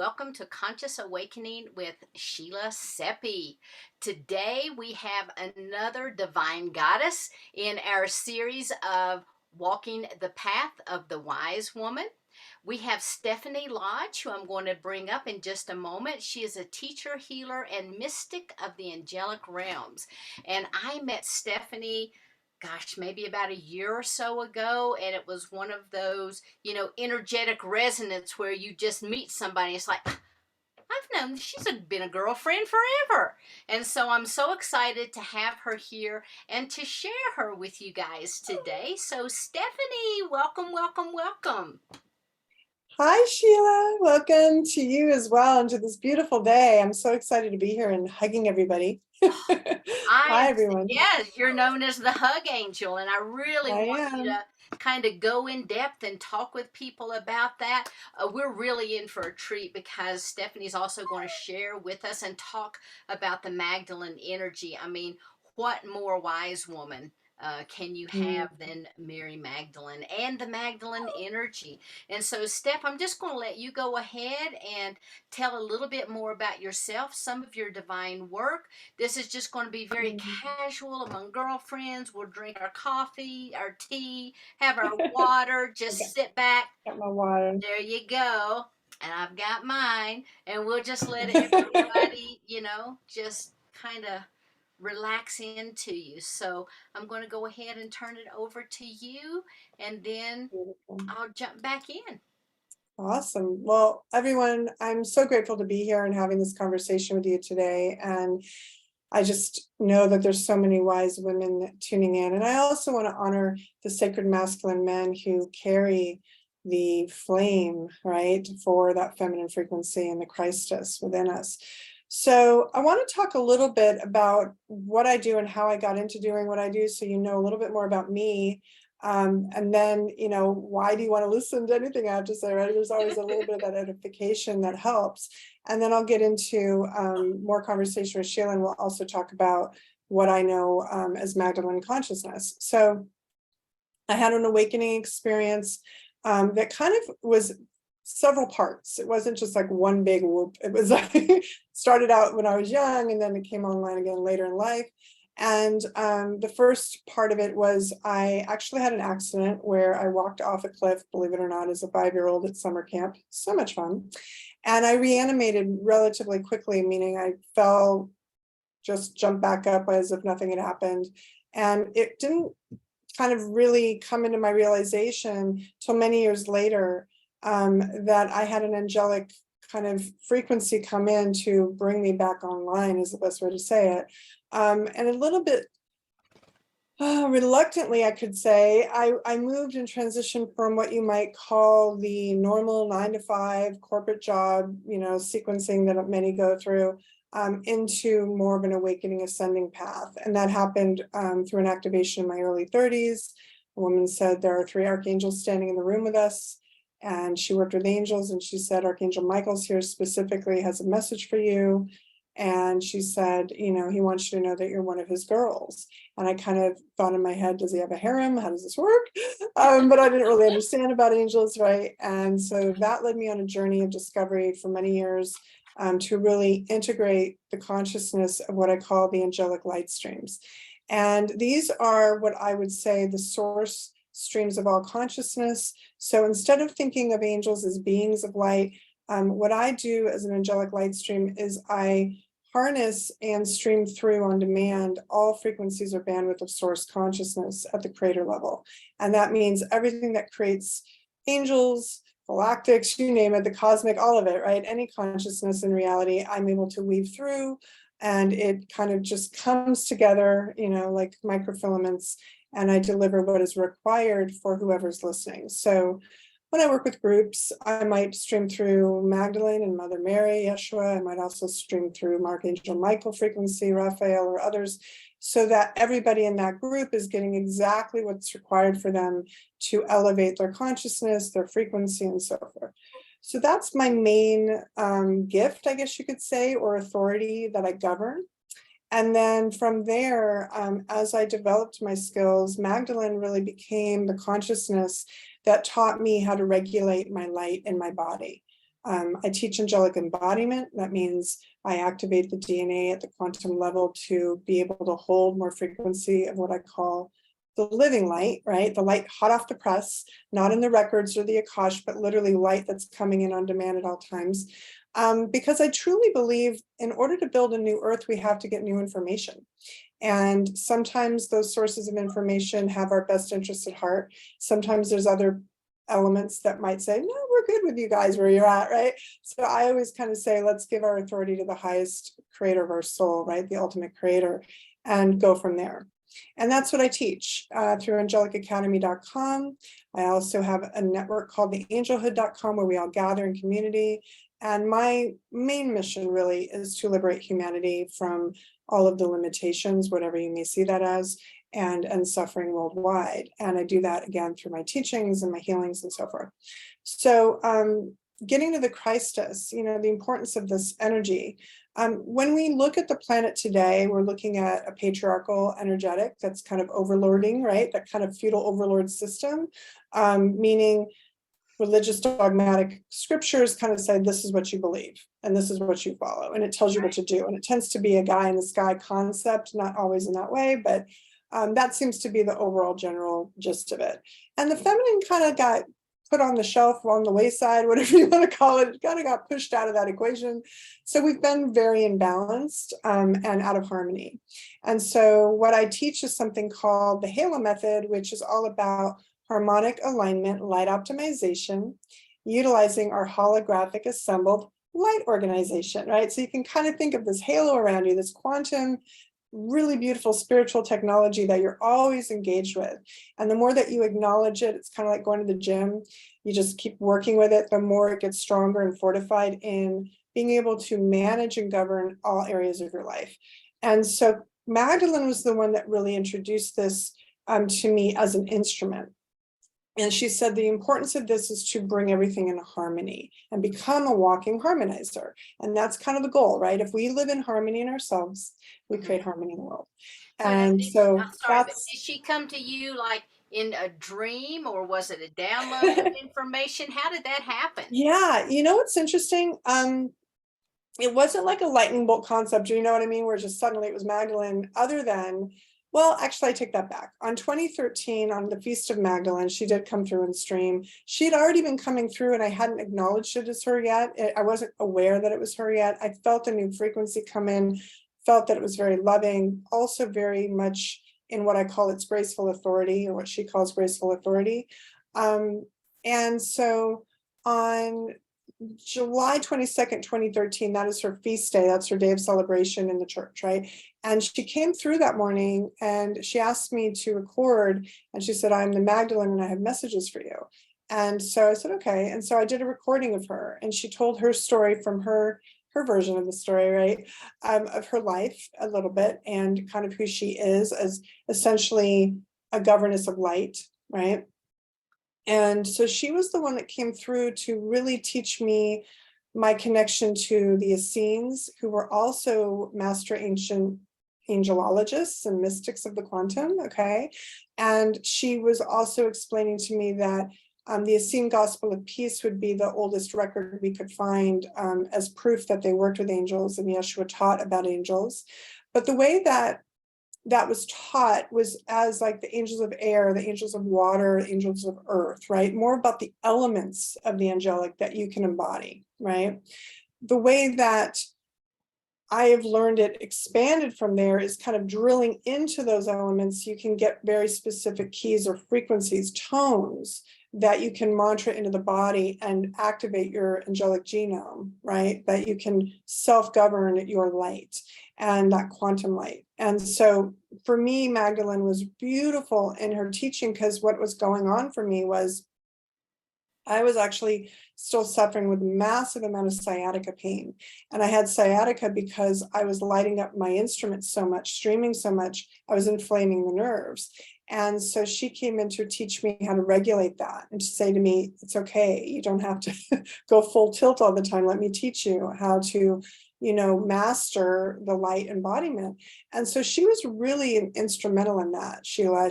welcome to Conscious Awakening with Sheila Seppi. Today we have another divine goddess in our series of Walking the Path of the Wise Woman. We have Stephanie Lodge, who I'm going to bring up in just a moment. She is a teacher, healer, and mystic of the angelic realms. And I met Stephanie, gosh, maybe about a year or so ago, and it was one of those, energetic resonance where you just meet somebody. It's like, I've known been a girlfriend forever. And so I'm so excited to have her here and to share her with you guys today. So, Stephanie, welcome, welcome, welcome. Hi, Sheila. Welcome to you as well and to this beautiful day. I'm so excited to be here and hugging everybody. Hi, everyone. Yeah, you're known as the hug angel, and I really I want you am. to kind of go in depth and talk with people about that. We're really in for a treat because Stephanie's also going to share with us and talk about the Magdalene energy. I mean, what more wise woman can you Mm. have than Mary Magdalene and the Magdalene energy? And so, Steph, I'm just going to let you go ahead and tell a little bit more about yourself, some of your divine work. This is just going to be very Mm. casual among girlfriends. We'll drink our coffee, our tea, have our water, Okay, just sit back. got my water. There you go. And I've got mine. And we'll just let everybody, just kind of relax into you. So I'm going to go ahead and turn it over to you, and then Beautiful. I'll jump back in. Awesome. Well, everyone, I'm so grateful to be here and having this conversation with you today. And I just know that there's so many wise women tuning in. And I also want to honor the sacred masculine men who carry the flame, right, for that feminine frequency and the Christus within us. So I want to talk a little bit about what I do and how I got into doing what I do, so you know a little bit more about me. And then, why do you want to listen to anything I have to say, right? There's always a little bit of that edification that helps. And then I'll get into more conversation with Sheila, and we'll also talk about what I know as Magdalene consciousness. So I had an awakening experience that kind of was several parts. It wasn't just like one big whoop. It was like started out when I was young, and then it came online again later in life. And the first part of it was I actually had an accident where I walked off a cliff, believe it or not, as a 5-year-old at summer camp. So much fun. And I reanimated relatively quickly, meaning I fell, just jumped back up as if nothing had happened. And it didn't kind of really come into my realization till many years later that I had an angelic kind of frequency come in to bring me back online, is the best way to say it. And a little bit reluctantly, I could say, I moved and transitioned from what you might call the normal 9-to-5 corporate job, sequencing that many go through, into more of an awakening ascending path. And that happened through an activation in my early 30s. A woman said, there are 3 archangels standing in the room with us. And she worked with angels, and she said, Archangel Michael's here specifically, has a message for you. And she said, he wants you to know that you're one of his girls. And I kind of thought in my head, does he have a harem? How does this work? But I didn't really understand about angels, right? And so that led me on a journey of discovery for many years, to really integrate the consciousness of what I call the angelic light streams. And these are what I would say the source streams of all consciousness. So instead of thinking of angels as beings of light, what I do as an angelic light stream is I harness and stream through on demand all frequencies or bandwidth of source consciousness at the creator level. And that means everything that creates angels, galactics, you name it, the cosmic, all of it, right? Any consciousness in reality, I'm able to weave through, and it kind of just comes together, like microfilaments, and I deliver what is required for whoever's listening. So when I work with groups, I might stream through Magdalene and Mother Mary, Yeshua. I might also stream through Archangel Michael frequency, Raphael, or others, so that everybody in that group is getting exactly what's required for them to elevate their consciousness, their frequency, and so forth. So that's my main gift, I guess you could say, or authority that I govern. And then from there, as I developed my skills, Magdalene really became the consciousness that taught me how to regulate my light in my body. I teach angelic embodiment. That means I activate the DNA at the quantum level to be able to hold more frequency of what I call the living light, right? The light hot off the press, not in the records or the Akash, but literally light that's coming in on demand at all times. Because I truly believe in order to build a new earth, we have to get new information. And sometimes those sources of information have our best interests at heart. Sometimes there's other elements that might say, no, we're good with you guys where you're at, right? So I always kind of say, let's give our authority to the highest creator of our soul, right? The ultimate creator, and go from there. And that's what I teach through angelicacademy.com. I also have a network called the angelhood.com where we all gather in community. And my main mission really is to liberate humanity from all of the limitations, whatever you may see that as, and suffering worldwide. And I do that again through my teachings and my healings and so forth. So getting to the Christus, the importance of this energy. When we look at the planet today, we're looking at a patriarchal energetic that's kind of overlording, right? That kind of feudal overlord system, meaning religious dogmatic scriptures kind of say, this is what you believe and this is what you follow, and it tells you what to do. And it tends to be a guy in the sky concept, not always in that way, but that seems to be the overall general gist of it. And the feminine kind of got put on the shelf, on the wayside, whatever you want to call it. It kind of got pushed out of that equation. So we've been very imbalanced and out of harmony. And so what I teach is something called the Halo method, which is all about harmonic alignment, light optimization, utilizing our holographic assembled light organization, right? So you can kind of think of this halo around you, this quantum, really beautiful spiritual technology that you're always engaged with. And the more that you acknowledge it, it's kind of like going to the gym. You just keep working with it, the more it gets stronger and fortified in being able to manage and govern all areas of your life. And so Magdalene was the one that really introduced this to me as an instrument. And she said the importance of this is to bring everything into harmony and become a walking harmonizer. And that's kind of the goal, right? If we live in harmony in ourselves, we create harmony in the world. And so I'm sorry, but did she come to you like in a dream, or was it a download of information? How did that happen? Yeah, what's interesting? It wasn't like a lightning bolt concept, you know what I mean? Where just suddenly it was Magdalene, other than, well, actually, I take that back. On 2013, on the Feast of Magdalene, she did come through and stream. She'd already been coming through and I hadn't acknowledged it as her yet. I wasn't aware that it was her yet. I felt a new frequency come in, felt that it was very loving, also very much in what I call its graceful authority, or what she calls graceful authority. And so on July 22nd, 2013, that is her feast day. That's her day of celebration in the church, right? And she came through that morning and she asked me to record. And she said, I'm the Magdalene and I have messages for you. And so I said, okay. And so I did a recording of her and she told her story from her version of the story, right? Of her life a little bit and kind of who she is as essentially a governess of light, right? And so she was the one that came through to really teach me my connection to the Essenes, who were also master ancient angelologists and mystics of the quantum, okay? And she was also explaining to me that the Essene Gospel of Peace would be the oldest record we could find as proof that they worked with angels and Yeshua taught about angels. But the way that was taught was as like the angels of air, the angels of water, angels of earth, right? More about the elements of the angelic that you can embody, right? The way that I have learned it expanded from there is kind of drilling into those elements. You can get very specific keys or frequencies, tones that you can mantra into the body and activate your angelic genome, right? That you can self-govern your light and that quantum light. And so for me, Magdalene was beautiful in her teaching because what was going on for me was I was actually still suffering with massive amount of sciatica pain. And I had sciatica because I was lighting up my instrument so much, streaming so much, I was inflaming the nerves. And so she came in to teach me how to regulate that and to say to me, it's okay, you don't have to go full tilt all the time. Let me teach you how to, master the light embodiment. And so she was really instrumental in that, Sheila.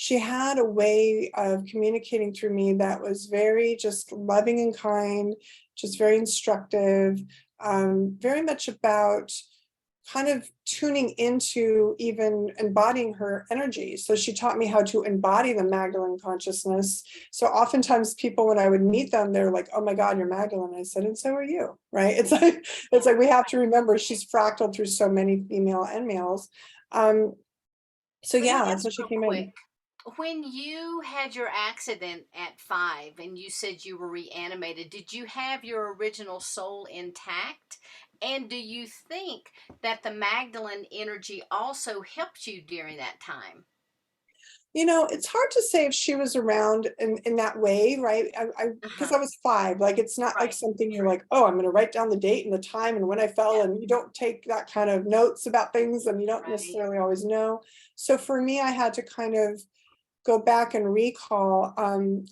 she had a way of communicating through me that was very just loving and kind, just very instructive, very much about kind of tuning into even embodying her energy. So she taught me how to embody the Magdalene consciousness. So oftentimes people, when I would meet them, they're like, oh my God, you're Magdalene. I said, and so are you, right? It's like we have to remember she's fractaled through so many female and males. So Let me yeah, that's ask how she real came quick. in. When you had your accident at 5 and you said you were reanimated, did you have your original soul intact? And do you think that the Magdalene energy also helped you during that time? It's hard to say if she was around in that way, right? Because Uh-huh. I was 5, like it's not like Right. something you're True. like, oh, I'm going to write down the date and the time and when I fell, Yeah. and you don't take that kind of notes about things and you don't Right. necessarily always know. So for me, I had to kind of go back and recall.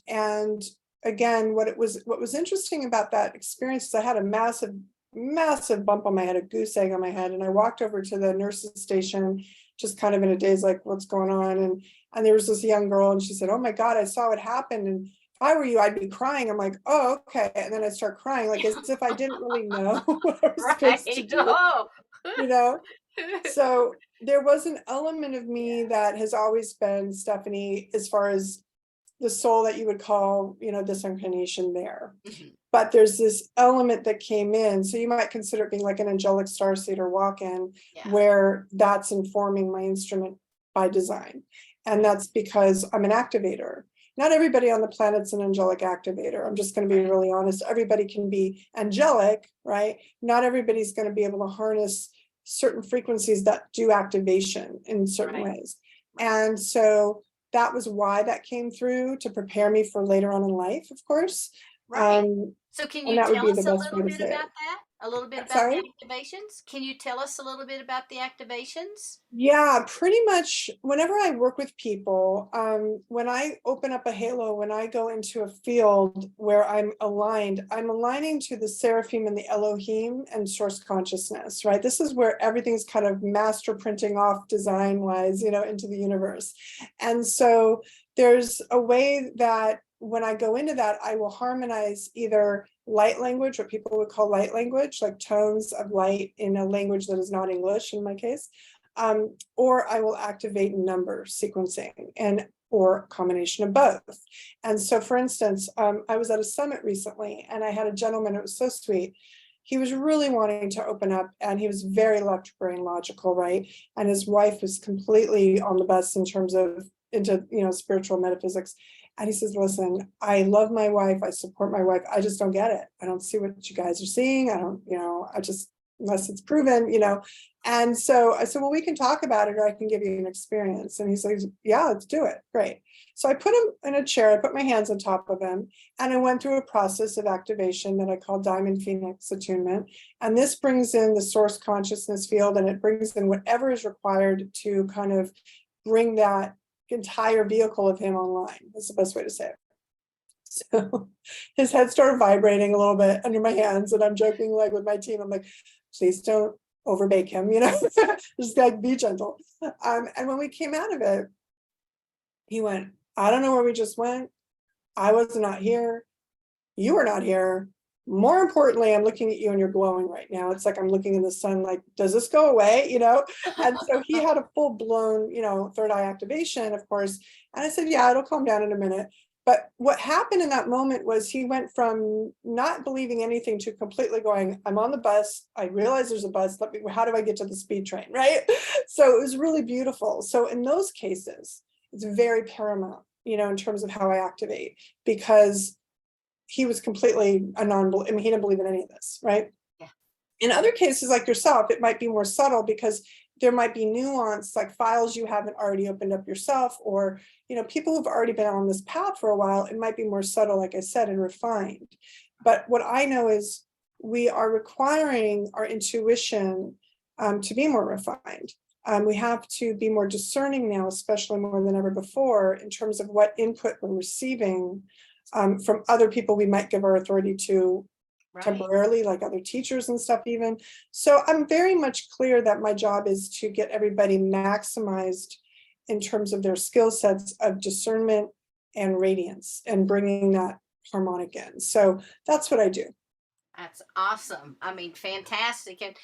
And again, what was interesting about that experience is I had a massive bump on my head, a goose egg on my head, and I walked over to the nurse's station, just kind of in a daze, like what's going on, and there was this young girl, and she said, "Oh my God, I saw what happened, and if I were you, I'd be crying." I'm like, "Oh, okay," and then I start crying, like as if I didn't really know what I was supposed to Right. do, Oh. you know. So there was an element of me Yeah. that has always been, Stephanie, as far as the soul that you would call, this incarnation there. Mhm. But there's this element that came in. So you might consider it being like an angelic starseed or walk-in, Yeah. where that's informing my instrument by design. And Right. that's because I'm an activator. Not everybody on the planet's an angelic activator. I'm just going to be Right. really honest. Everybody can be angelic, right? Not everybody's going to be able to harness certain frequencies that do activation in certain Right. ways. Right. And so that was why that came through, to prepare me for later on in life, of course. Right. Um, So can and you that would tell be the us a best way little to bit say about it. that? A little bit I'm about the sorry. activations? Can you tell us a little bit about the activations? Yeah, pretty much whenever I work with people, when I open up a halo, when I go into a field where I'm aligning to the seraphim and the Elohim and source consciousness, right? This is where everything's kind of master printing off design wise, into the universe. And so there's a way that when I go into that, I will harmonize either light language, what people would call light language, like tones of light in a language that is not English in my case, or I will activate number sequencing, and or a combination of both. And so, for instance, I was at a summit recently, and I had a gentleman. It was so sweet. He was really wanting to open up, and he was very left brain logical, right? And his wife was completely on the bus in terms of into spiritual metaphysics. And he says, "Listen, I love my wife. I support my wife. I just don't get it. I don't see what you guys are seeing. I don't, I just, unless it's proven. And so I said, well, we can talk about it, or I can give you an experience." And he says, yeah, let's do it. Great. So I put him in a chair, I put my hands on top of him, and I went through a process of activation that I call Diamond Phoenix attunement. And this brings in the source consciousness field, and it brings in whatever is required to kind of bring that entire vehicle of him online. That's the best way to say it. So his head started vibrating a little bit under my hands, and I'm joking like with my team. I'm like, please don't overbake him, just like be gentle. And when we came out of it, he went, I don't know where we just went. I was not here. You were not here. More importantly, I'm looking at you and you're glowing right now. It's like I'm looking in the sun, like, does this go away? And so he had a full blown, third eye activation, of course. And I said, yeah, it'll calm down in a minute. But what happened in that moment was he went from not believing anything to completely going, I'm on the bus. I realize there's a bus. How do I get to the speed train? Right. So it was really beautiful. So in those cases, it's very paramount, in terms of how I activate, because he was completely a non-believer. I mean, he didn't believe in any of this, right? Yeah. In other cases, like yourself, it might be more subtle, because there might be nuance, like files you haven't already opened up yourself, or people who've already been on this path for a while. It might be more subtle, like I said, and refined. But what I know is we are requiring our intuition to be more refined. We have to be more discerning now, especially more than ever before, in terms of what input we're receiving from other people we might give our authority to Right. temporarily, like other teachers and stuff even. So I'm very much clear that my job is to get everybody maximized in terms of their skill sets of discernment and radiance and bringing that harmonic in. So that's what I do. That's awesome. I mean, fantastic. And,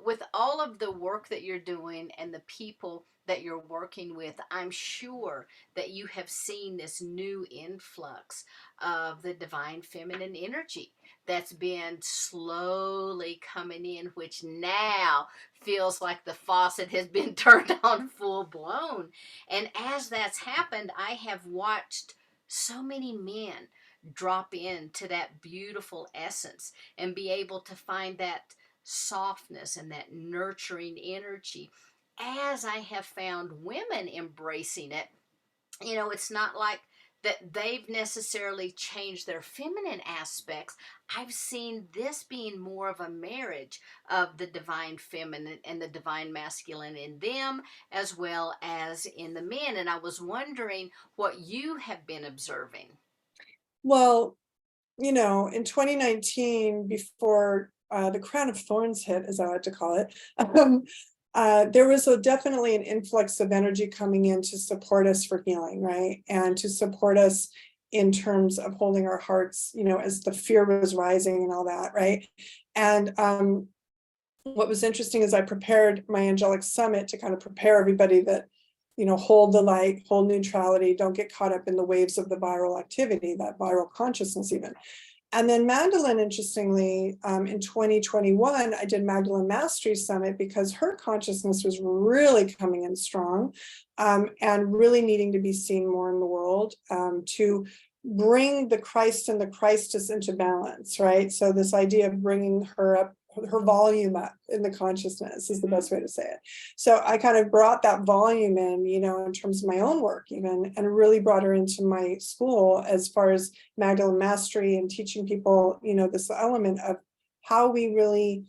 with all of the work that you're doing and the people that you're working with, I'm sure that you have seen this new influx of the divine feminine energy that's been slowly coming in, which now feels like the faucet has been turned on full blown. And as that's happened, I have watched so many men drop into that beautiful essence and be able to find that softness and that nurturing energy, as I have found women embracing it. It's not like that they've necessarily changed their feminine aspects. I've seen this being more of a marriage of the divine feminine and the divine masculine in them, as well as in the men. And I was wondering what you have been observing. Well, in 2019, before the crown of thorns hit, as I like to call it, there was definitely an influx of energy coming in to support us for healing, right? And to support us in terms of holding our hearts, as the fear was rising and all that, right? And what was interesting is I prepared my Angelic Summit to kind of prepare everybody that, hold the light, hold neutrality, don't get caught up in the waves of the viral activity, that viral consciousness even. And then Magdalene, interestingly, in 2021, I did Magdalene Mastery Summit because her consciousness was really coming in strong, and really needing to be seen more in the world, to bring the Christ and the Christess into balance, right? So this idea of bringing her volume up in the consciousness is the best way to say it. So I kind of brought that volume in terms of my own work even, and really brought her into my school as far as Magdalene Mastery and teaching people, this element of how we really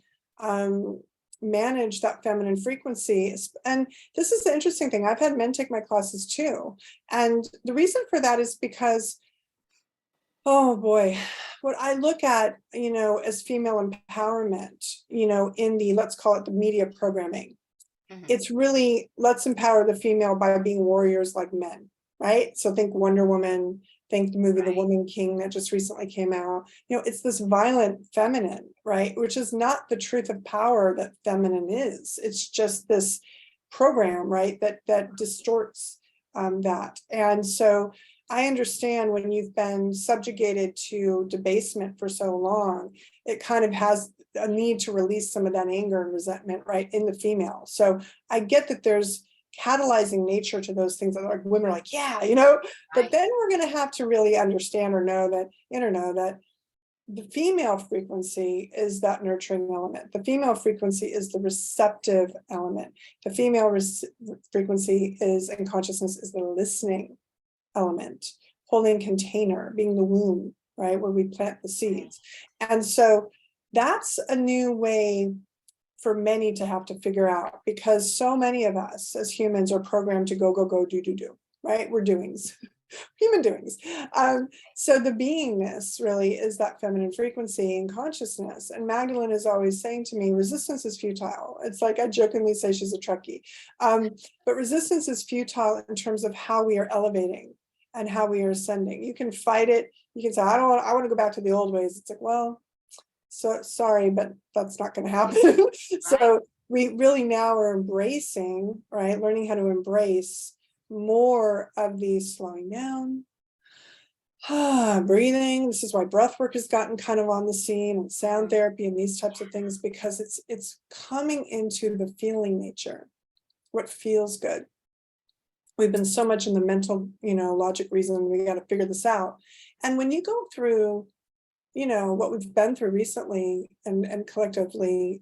manage that feminine frequency. And this is the interesting thing. I've had men take my classes too. And the reason for that is because, oh boy, what I look at, as female empowerment, in the, let's call it the media programming, it's really, let's empower the female by being warriors like men, right? So think Wonder Woman, think the movie The Woman King that just recently came out. It's this violent feminine, right? Which is not the truth of power that feminine is. It's just this program, right? That distorts that. And so I understand when you've been subjugated to debasement for so long, it kind of has a need to release some of that anger and resentment, right, in the female. So I get that there's catalyzing nature to those things that like women are like, yeah, but then we're going to have to really understand or know that the female frequency is that nurturing element. The female frequency is the receptive element. The female frequency is, in consciousness, is the listening element, holding container, being the womb, right, where we plant the seeds. And so that's a new way for many to have to figure out, because so many of us as humans are programmed to go, go, go, do, do, do, right? We're doings, human doings. So the beingness really is that feminine frequency and consciousness. And Magdalene is always saying to me, resistance is futile. It's like I jokingly say she's a Trekkie. But resistance is futile in terms of how we are elevating and how we are ascending. You can fight it. You can say, I want to go back to the old ways. It's like, well, so sorry, but that's not going to happen. So we really now are embracing, right? Learning how to embrace more of the slowing down, breathing. This is why breath work has gotten kind of on the scene, and sound therapy and these types of things, because it's coming into the feeling nature, what feels good. We've been so much in the mental, logic, reason, we got to figure this out. And when you go through, what we've been through recently and collectively,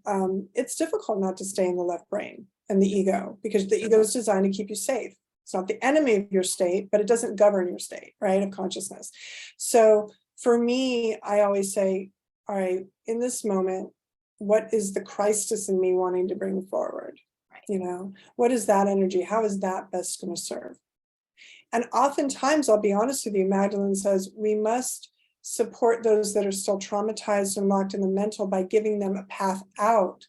it's difficult not to stay in the left brain and the ego, because the ego is designed to keep you safe. It's not the enemy of your state, but it doesn't govern your state, right, of consciousness. So for me, I always say, all right, in this moment, what is the Christus in me wanting to bring forward? What is that energy? How is that best going to serve? And oftentimes, I'll be honest with you, Magdalene says, we must support those that are still traumatized and locked in the mental by giving them a path out.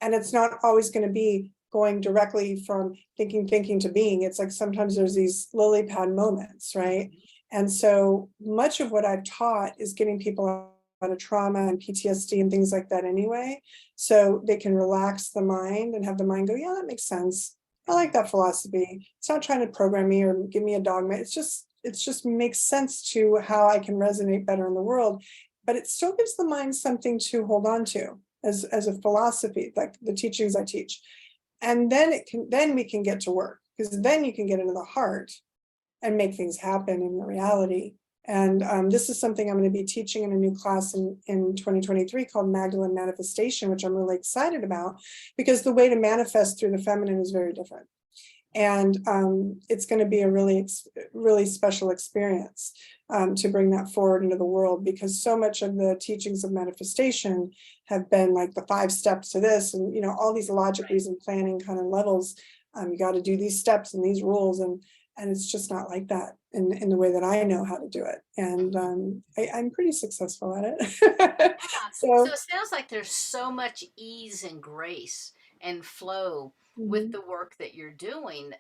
And it's not always going to be going directly from thinking to being. It's like sometimes there's these lily pad moments, right? Mhm. And so much of what I've taught is getting people out of trauma and PTSD and things like that anyway, so they can relax the mind and have the mind go, yeah, that makes sense. I like that philosophy. It's not trying to program me or give me a dogma. It's just makes sense to how I can resonate better in the world, but it still gives the mind something to hold on to as a philosophy, like the teachings I teach. And then we can get to work, because then you can get into the heart and make things happen in the reality. And this is something I'm going to be teaching in a new class in 2023 called Magdalene Manifestation, which I'm really excited about, because the way to manifest through the feminine is very different. And it's going to be a really special experience to bring that forward into the world, because so much of the teachings of manifestation have been like the 5 steps to this, and all these logic, Right. reason, planning kind of levels. You got to do these steps and these rules, and it's just not like that in the way that I know how to do it. And I'm pretty successful at it. Yeah. So So it sounds like there's so much ease and grace and flow with mhm. the work that you're doing.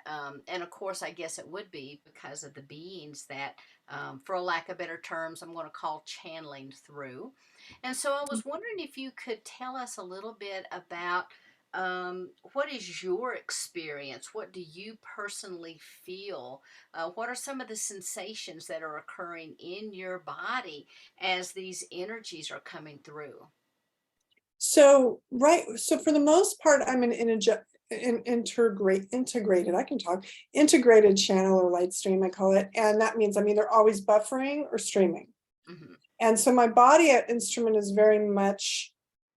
And of course, I guess it would be because of the beings that, for a lack of better terms, I'm going to call channeling through. And so I was wondering if you could tell us a little bit about, what is your experience? What do you personally feel? What are some of the sensations that are occurring in your body as these energies are coming through? So right, so for the most part, I'm integrated. I can talk integrated channel or light stream, I call it, and that means I'm either always buffering or streaming. Hmm. And so my body at instrument is very much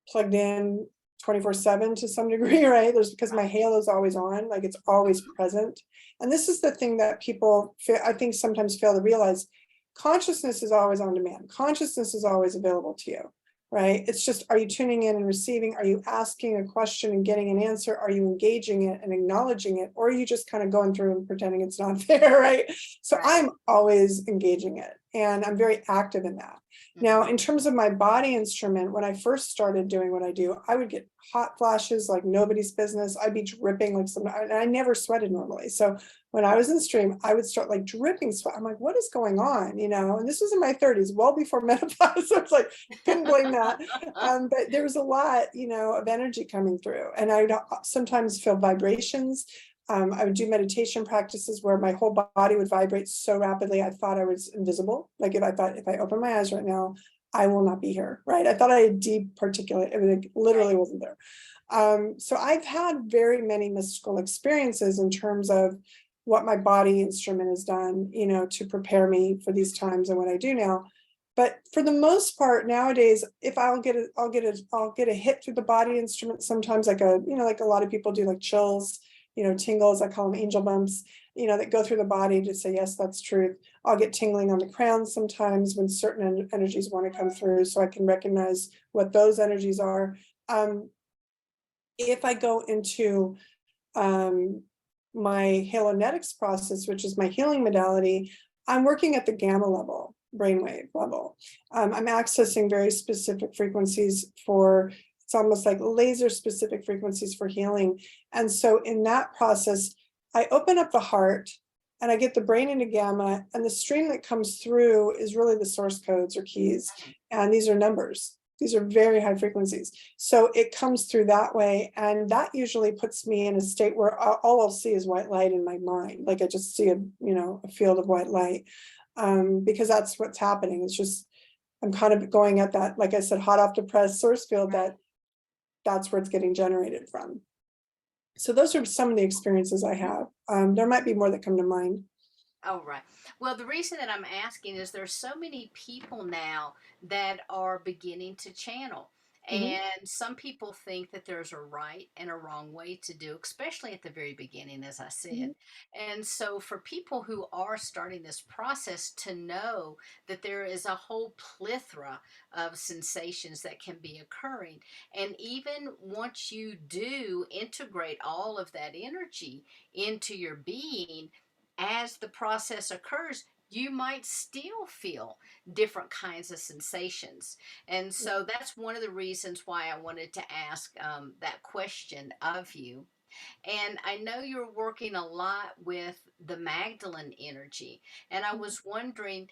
plugged in 24/7 to some degree, right? There's because my Right. halo is always on, like it's always Hmm. present. And this is the thing that people I think sometimes fail to realize. Consciousness is always on demand. Consciousness is always available to you, right? It's just, are you tuning in and receiving? Are you asking a question and getting an answer? Are you engaging it and acknowledging it? Or are you just kind of going through and pretending it's not there, right? So Right. I'm always engaging it, and I'm very active in that. Now, Hmm. in terms of my body instrument, when I first started doing what I do, I would get hot flashes like nobody's business. I'd be dripping like some, and I never sweated normally. So when I was in stream, I would start like dripping sweat. I'm like, what is going on? And this was in my 30s, well before menopause. So it's like, couldn't blame that. But there was a lot, of energy coming through. And I would sometimes feel vibrations. I would do meditation practices where my whole body would vibrate so rapidly I thought I was invisible. Like if I open my eyes right now, I will not be here, right? I thought I had deep particulate, it literally Right. wasn't there. So I've had very many mystical experiences in terms of what my body instrument has done, to prepare me for these times and what I do now. But for the most part nowadays, if I'll get a hit through the body instrument sometimes, like like a lot of people do, like chills, tingles. I call them angel bumps, that go through the body to say, yes, that's truth. I'll get tingling on the crown sometimes when certain energies want to come through, so I can recognize what those energies are. Um, if I go into um, my halonetics process, which is my healing modality, I'm working at the gamma level, brainwave level. I'm accessing very specific frequencies for, it's almost like laser specific frequencies for healing. And so in that process, I open up the heart and I get the brain into gamma, and the stream that comes through is really the source codes or keys. And these are numbers. These are very high frequencies. So it comes through that way. And that usually puts me in a state where all I'll see is white light in my mind. Like I just see a field of white light, because that's what's happening. It's just, I'm kind of going at that, like I said, hot off the press source field, Right. that's where it's getting generated from. So those are some of the experiences I have. There might be more that come to mind. Oh, right. Well, the reason that I'm asking is there's so many people now that are beginning to channel. Mhm, And some people think that there's a right and a wrong way to do, especially at the very beginning, as I mhm, said. And so, for people who are starting this process to know that there is a whole plethora of sensations that can be occurring. And even once you do integrate all of that energy into your being, as the process occurs, you might still feel different kinds of sensations. And so that's one of the reasons why I wanted to ask that question of you. And I know you're working a lot with the Magdalene energy. And I was wondering,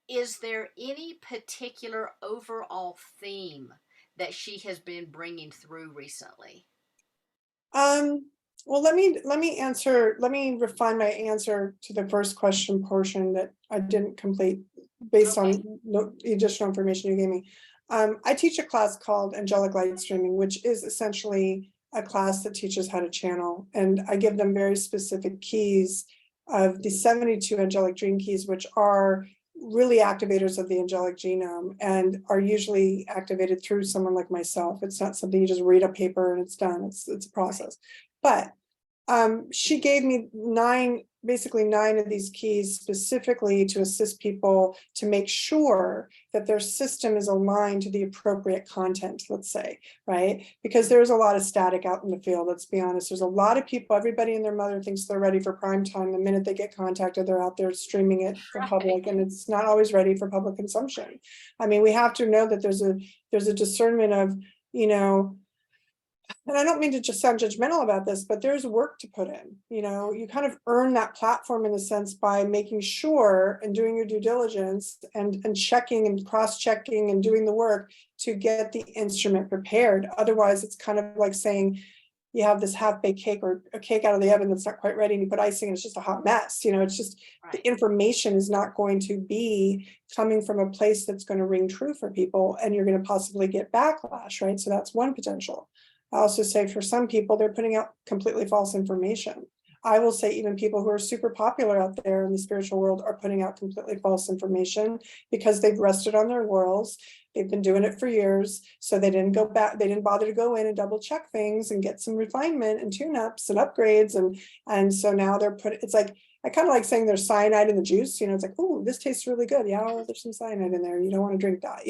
is there any particular overall theme that she has been bringing through recently? Um, well, let me refine my answer to the first question portion that I didn't complete based Okay. on the additional information you gave me. I teach a class called Angelic Light Streaming, which is essentially a class that teaches how to channel, and I give them very specific keys of the 72 angelic dream keys, which are really activators of the angelic genome and are usually activated through someone like myself. It's not something you just read a paper and it's done. It's a Right. process. But she gave me basically nine of these keys specifically to assist people to make sure that their system is aligned to the appropriate content, let's say, right? Because there's a lot of static out in the field, let's be honest. There's a lot of people, everybody and their mother thinks they're ready for prime time. The minute they get contacted, they're out there streaming it for Right. public, and it's not always ready for public consumption. I mean, we have to know that there's a discernment of, you know, and I don't mean to just sound judgmental about this, but there's work to put in. You kind of earn that platform in a sense by making sure and doing your due diligence and checking and cross-checking and doing the work to get the instrument prepared. Otherwise, it's kind of like saying you have this half-baked cake or a cake out of the oven that's not quite ready and you put icing and it's just a hot mess. It's just the Right. information is not going to be coming from a place that's going to ring true for people, and you're going to possibly get backlash, right? So that's one potential. I also say for some people, they're putting out completely false information. I will say even people who are super popular out there in the spiritual world are putting out completely false information because they've rested on their laurels. They've been doing it for years. So they didn't go back, they didn't bother to go in and double check things and get some refinement and tune-ups and upgrades. And so now it's like, I kind of like saying there's cyanide in the juice. It's like, oh, this tastes really good. Yeah, well, there's some cyanide in there. You don't want to drink that.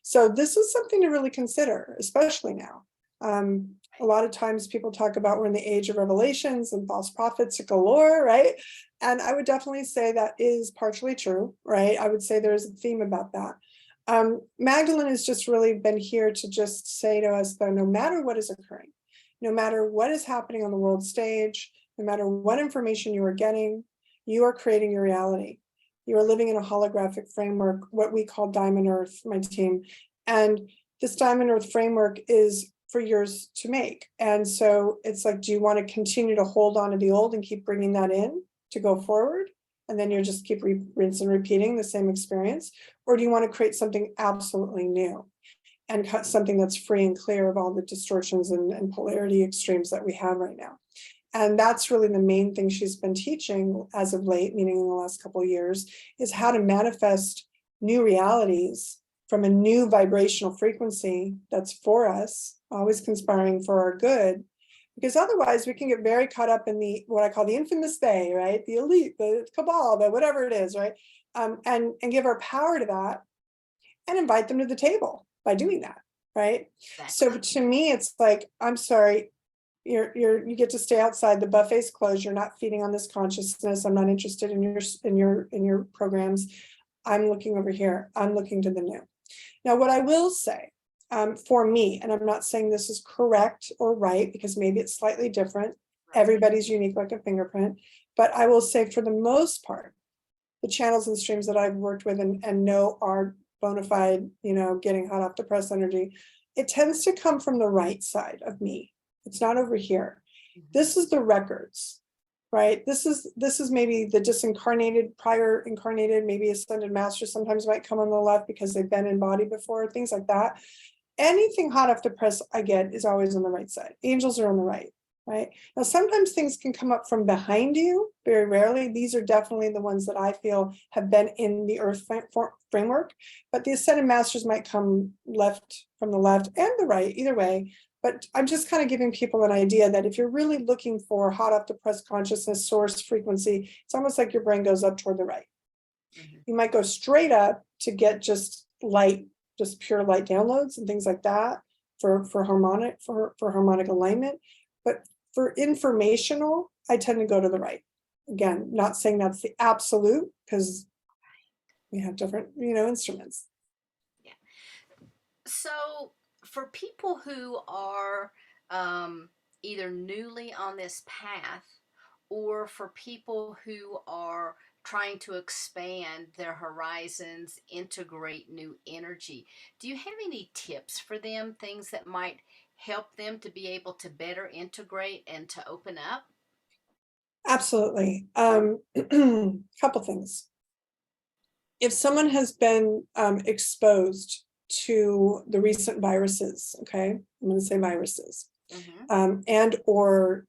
So this is something to really consider, especially now. A lot of times people talk about we're in the age of revelations and false prophets galore, right? And I would definitely say that is partially true, right? I would say there's a theme about that. Magdalene has just really been here to just say to us, though, no matter what is occurring, no matter what is happening on the world stage, no matter what information you are getting, you are creating your reality. You are living in a holographic framework, what we call Diamond Earth, my team. And this Diamond Earth framework is for yours to make. And so it's like, do you want to continue to hold on to the old and keep bringing that in to go forward? And then you just keep rinse and repeating the same experience? Or do you want to create something absolutely new and something that's free and clear of all the distortions and polarity extremes that we have right now? And that's really the main thing she's been teaching as of late, meaning in the last couple of years, is how to manifest new realities from a new vibrational frequency that's for us, always conspiring for our good. Because otherwise we can get very caught up in what I call the infamous they, right? The elite, the cabal, the whatever it is, right? And give our power to that and invite them to the table by doing that, right? So Exactly. to me, it's like, I'm sorry, you get to stay outside, the buffet's closed, you're not feeding on this consciousness. I'm not interested in your programs. I'm looking over here. I'm looking to the new. Now, what I will say, for me, and I'm not saying this is correct or right, because maybe it's slightly different. Right. Everybody's unique like a fingerprint. But I will say for the most part, the channels and streams that I've worked with and know are bona fide, getting hot off the press energy, it tends to come from the right side of me. It's not over here. Mhm. This is the records, right? This is maybe the disincarnated, prior incarnated, maybe ascended master sometimes might come on the left because they've been in body before, things like that. Anything hot off the press I get is always on the right side. Angels are on the right, right? Now, sometimes things can come up from behind you, very rarely. These are definitely the ones that I feel have been in the earth framework, but the ascended masters might come left from the left and the right, either way. But I'm just kind of giving people an idea that if you're really looking for hot off the press consciousness source frequency, it's almost like your brain goes up toward the right. Mhm. You might go straight up to get just light, just pure light downloads and things like that for harmonic alignment. But for informational, I tend to go to the right. Again, not saying that's the absolute, because we have different, instruments. Yeah. So, for people who are um, either newly on this path or for people who are trying to expand their horizons, integrate new energy. Do you have any tips for them, things that might help them to be able to better integrate and to open up? Absolutely. Couple things. If someone has been exposed to the recent viruses, okay, I'm going to say viruses, Mm-hmm. and or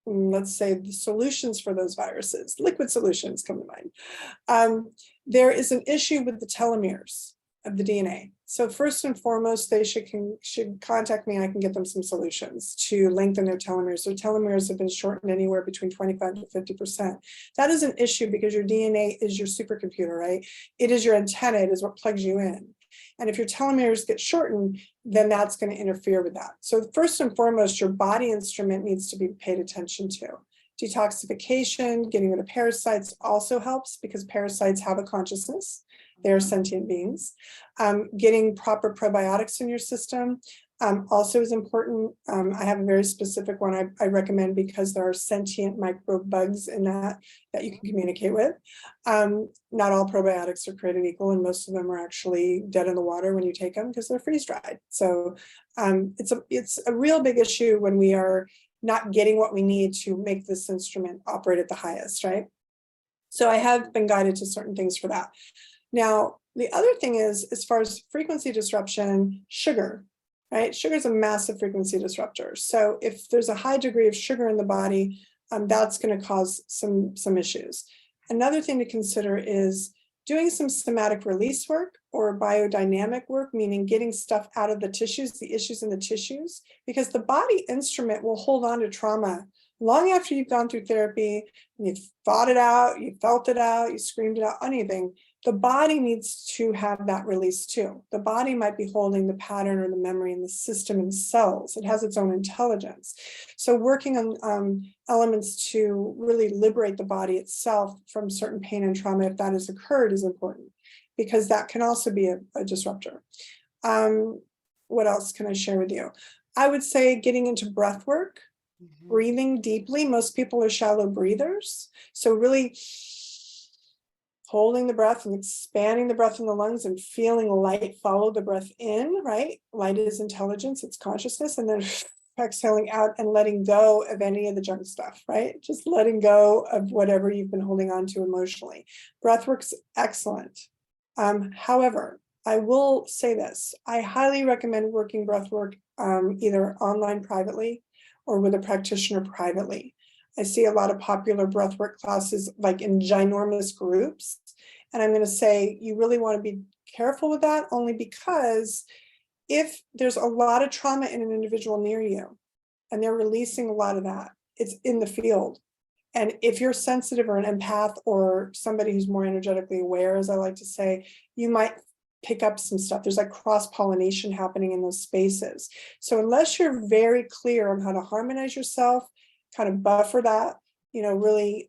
let's say the solutions for those viruses, liquid solutions come to mind. There is an issue with the telomeres of the DNA. So first and foremost, they should contact me. I can get them some solutions to lengthen their telomeres. Their telomeres have been shortened anywhere between 25 to 50%. That is an issue because your DNA is your supercomputer, right? It is your antenna. It is what plugs you in. And if your telomeres get shortened, then that's going to interfere with that. So first and foremost, your body instrument needs to be paid attention to. Detoxification, getting rid of parasites also helps because parasites have a consciousness. They are sentient beings. Getting proper probiotics in your system also is important. I have a very specific one I recommend because there are sentient microbugs in that you can communicate with. Not all probiotics are created equal, and most of them are actually dead in the water when you take them because they're freeze dried. So it's a real big issue when we are not getting what we need to make this instrument operate at the highest, right? So I have been guided to certain things for that. Now, the other thing is, as far as frequency disruption, sugar, right? Sugar is a massive frequency disruptor. So if there's a high degree of sugar in the body, that's going to cause some issues. Another thing to consider is doing some somatic release work or biodynamic work, meaning getting stuff out of the tissues, the issues in the tissues, because the body instrument will hold on to trauma long after you've gone through therapy and you've thought it out, you felt it out, you screamed it out, anything. The body needs to have that release too. The body might be holding the pattern or the memory in the system and cells. It has its own intelligence. So working on elements to really liberate the body itself from certain pain and trauma, if that has occurred, is important because that can also be a disruptor. What else can I share with you? I would say getting into breath work, breathing deeply. Most people are shallow breathers. So really holding the breath and expanding the breath in the lungs and feeling light follow the breath in, right? Light is intelligence, it's consciousness, and then exhaling out and letting go of any of the junk stuff, right? Just letting go of whatever you've been holding on to emotionally. Breath work's excellent. However, I will say this, I highly recommend working breath work either online privately or with a practitioner privately. I see a lot of popular breathwork classes like in ginormous groups. And I'm going to say you really want to be careful with that only because if there's a lot of trauma in an individual near you and they're releasing a lot of that, it's in the field. And if you're sensitive or an empath or somebody who's more energetically aware, as I like to say, you might pick up some stuff. There's like cross-pollination happening in those spaces. So unless you're very clear on how to harmonize yourself, kind of buffer that, really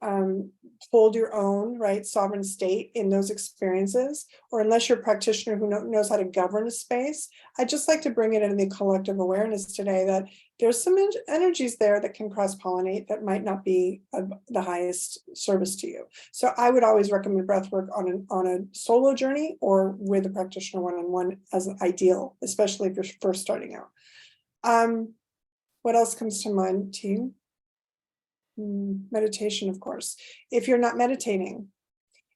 hold your own, right, sovereign state in those experiences, or unless you're a practitioner who knows how to govern a space, I just like to bring it into the collective awareness today that there's some energies there that can cross-pollinate that might not be the highest service to you. So I would always recommend breath work on a solo journey or with a practitioner one-on-one as ideal, especially if you're first starting out. What else comes to mind, team? Meditation, of course. If you're not meditating,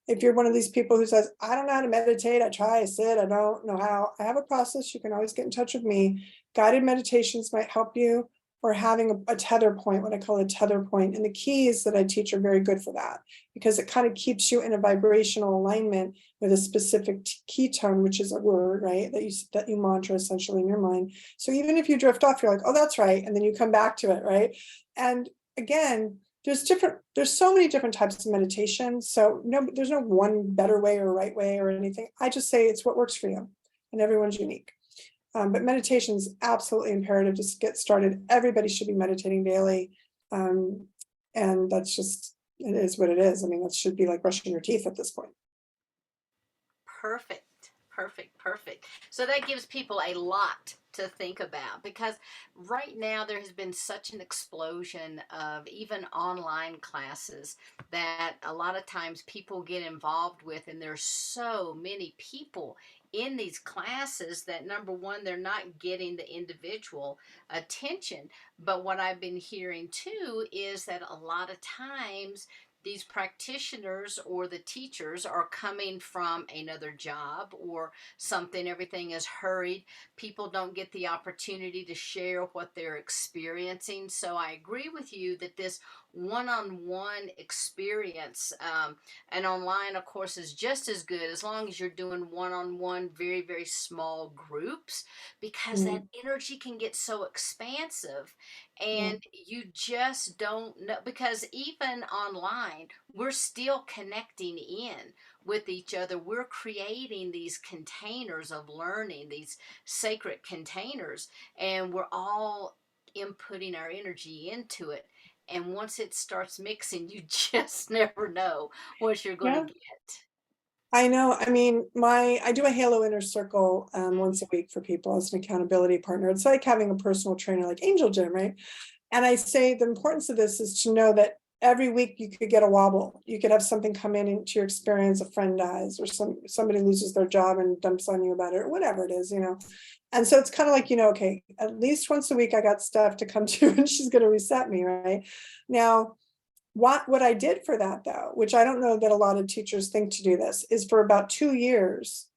if you're one of these people who says, I don't know how to meditate, I try, I sit, I don't know how, I have a process, you can always get in touch with me. Guided meditations might help you, or having a tether point, what I call a tether point. And the keys that I teach are very good for that because it kind of keeps you in a vibrational alignment with a specific key tone, which is a word, right? That you mantra essentially in your mind. So even if you drift off, you're like, oh, that's right. And then you come back to it, right? And again, there's so many different types of meditation. So there's no one better way or right way or anything. I just say it's what works for you, and everyone's unique. But meditation is absolutely imperative to get started. Everybody should be meditating daily. And that's just, it is what it is. I mean, that should be like brushing your teeth at this point. Perfect. Perfect. So that gives people a lot to think about, because right now there has been such an explosion of even online classes that a lot of times people get involved with, and there's so many people in these classes that, number one, they're not getting the individual attention. But what I've been hearing too is that a lot of times these practitioners or the teachers are coming from another job or something. Everything is hurried. People don't get the opportunity to share what they're experiencing. So I agree with you that this one-on-one experience, and online, of course, is just as good as long as you're doing one-on-one, very, very small groups, because that Mm, energy can get so expansive, yeah. and you just don't know, because even online we're still connecting in with each other. We're creating these containers of learning, these sacred containers, and we're all inputting our energy into it. And once it starts mixing, you just never know what you're going to Yeah. get. I know. I mean, I do a Halo Inner Circle once a week for people as an accountability partner. It's like having a personal trainer, like Angel Jim, right? And I say the importance of this is to know that every week you could get a wobble. You could have something come in into your experience, a friend dies, or somebody loses their job and dumps on you about it, or whatever it is, you know. And so it's kind of like, okay, at least once a week I got stuff to come to, and she's going to reset me, right? Now, what I did for that, though, which I don't know that a lot of teachers think to do this, is for about 2 years,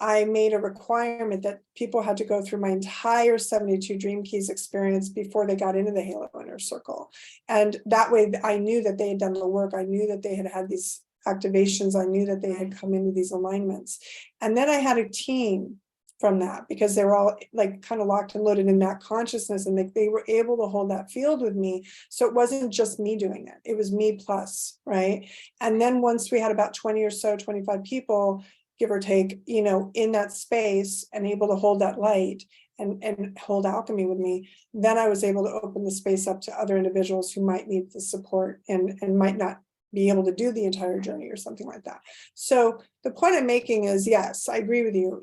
I made a requirement that people had to go through my entire 72 Dream Keys experience before they got into the Halo Inner Circle. And that way I knew that they had done the work. I knew that they had these activations. I knew that they had come into these alignments. And then I had a team from that, because they were all like kind of locked and loaded in that consciousness, and they were able to hold that field with me. So it wasn't just me doing it. It was me plus, right? And then once we had about 20 or so, 25 people, give or take, in that space, and able to hold that light and hold alchemy with me, then I was able to open the space up to other individuals who might need the support and might not be able to do the entire journey or something like that. So the point I'm making is, yes, I agree with you.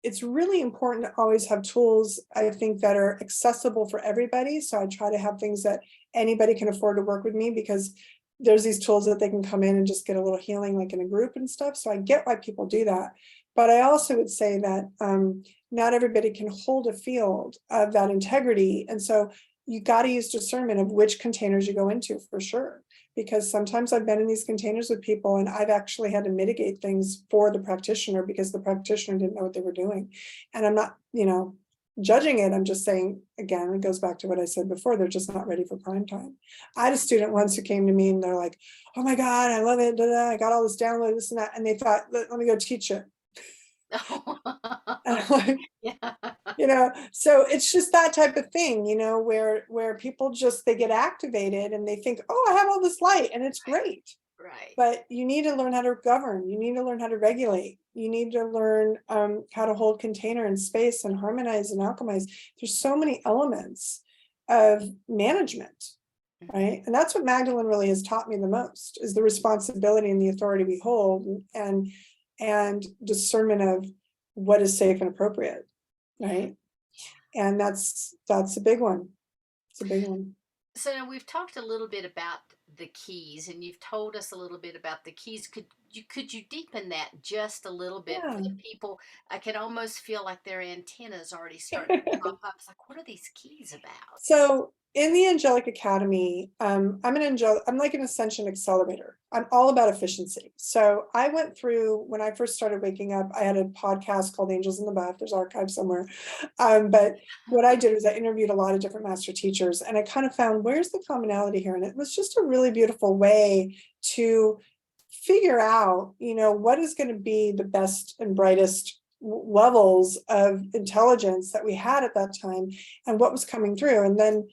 It's really important to always have tools, I think, that are accessible for everybody. So I try to have things that anybody can afford to work with me, because there's these tools that they can come in and just get a little healing, like in a group and stuff. So I get why people do that. But I also would say that not everybody can hold a field of that integrity. And so you got to use discernment of which containers you go into, for sure. Because sometimes I've been in these containers with people and I've actually had to mitigate things for the practitioner because the practitioner didn't know what they were doing. And I'm not, judging it. I'm just saying, again, it goes back to what I said before, they're just not ready for prime time. I had a student once who came to me and they're like, oh my God, I love it. I got all this download, this and that. And they thought, let me go teach it. And I'm like, Yeah. so it's just that type of thing, where people just, they get activated and they think, oh, I have all this light and it's great. Right. But you need to learn how to govern. You need to learn how to regulate. You need to learn how to hold container and space and harmonize and alchemize. There's so many elements of management, right? And that's what Magdalene really has taught me the most, is the responsibility and the authority we hold, and discernment of what is safe and appropriate, right? And that's a big one. It's a big one. So now we've talked a little bit about the keys, and you've told us a little bit about the keys. Could you deepen that just a little bit for the people? I can almost feel like their antennas already starting to Yeah. pop up. It's like, what are these keys about? So in the Angelic Academy, I'm like an Ascension accelerator. I'm all about efficiency. So I went through, when I first started waking up, I had a podcast called Angels in the Buff. There's archives somewhere. But what I did was I interviewed a lot of different master teachers, and I kind of found, where's the commonality here? And it was just a really beautiful way to figure out, what is going to be the best and brightest levels of intelligence that we had at that time and what was coming through. And then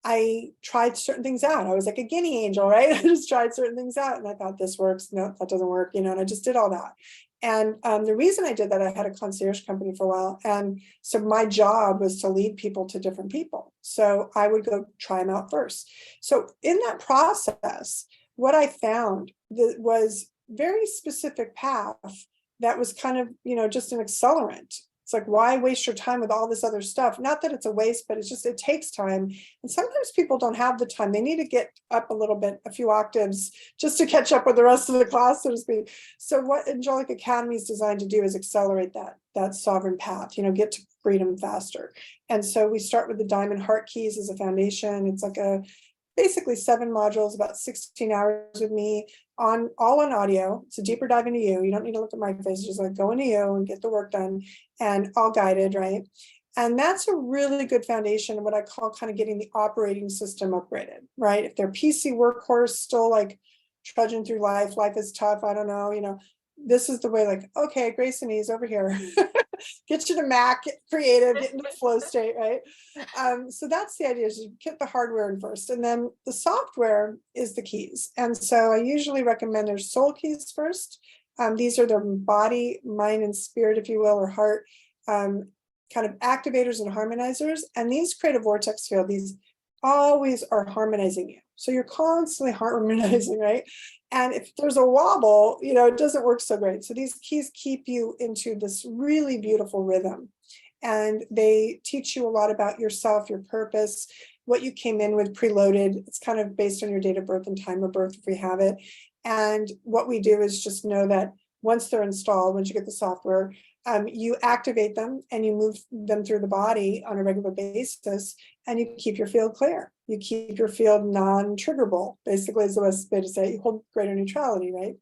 I tried certain things out. I was like a guinea angel, right? I just tried certain things out and I thought, this works. No, that doesn't work, and I just did all that. And the reason I did that, I had a concierge company for a while. And so my job was to lead people to different people. So I would go try them out first. So in that process, what I found was very specific path that was kind of, just an accelerant. It's like, why waste your time with all this other stuff? Not that it's a waste, but it's just, it takes time. And sometimes people don't have the time. They need to get up a little bit, a few octaves, just to catch up with the rest of the class, so to speak. So what Angelic Academy is designed to do is accelerate that sovereign path, get to freedom faster. And so we start with the Diamond Heart Keys as a foundation. It's like basically 7 modules, about 16 hours with me, all on audio. It's a deeper dive into you. You don't need to look at my face, just like go into you and get the work done, and all guided, right? And that's a really good foundation, what I call kind of getting the operating system upgraded, right? If they're PC workhorse, still like trudging through life is tough, I don't know, this is the way, like, okay, Grace and Ease over here. Get you to Mac, get creative, get into the flow state, right? So that's the idea, is you get the hardware in first, and then the software is the keys. And so I usually recommend their soul keys first. These are their body, mind, and spirit, if you will, or heart, kind of activators and harmonizers. And these create a vortex field. These always are harmonizing you. So you're constantly harmonizing, right? And if there's a wobble, it doesn't work so great. So these keys keep you into this really beautiful rhythm. And they teach you a lot about yourself, your purpose, what you came in with preloaded. It's kind of based on your date of birth and time of birth, if we have it. And what we do is just know that once they're installed, once you get the software, you activate them and you move them through the body on a regular basis, and you keep your field clear. You keep your field non-triggerable, basically, is the best way to say it. You hold greater neutrality, right?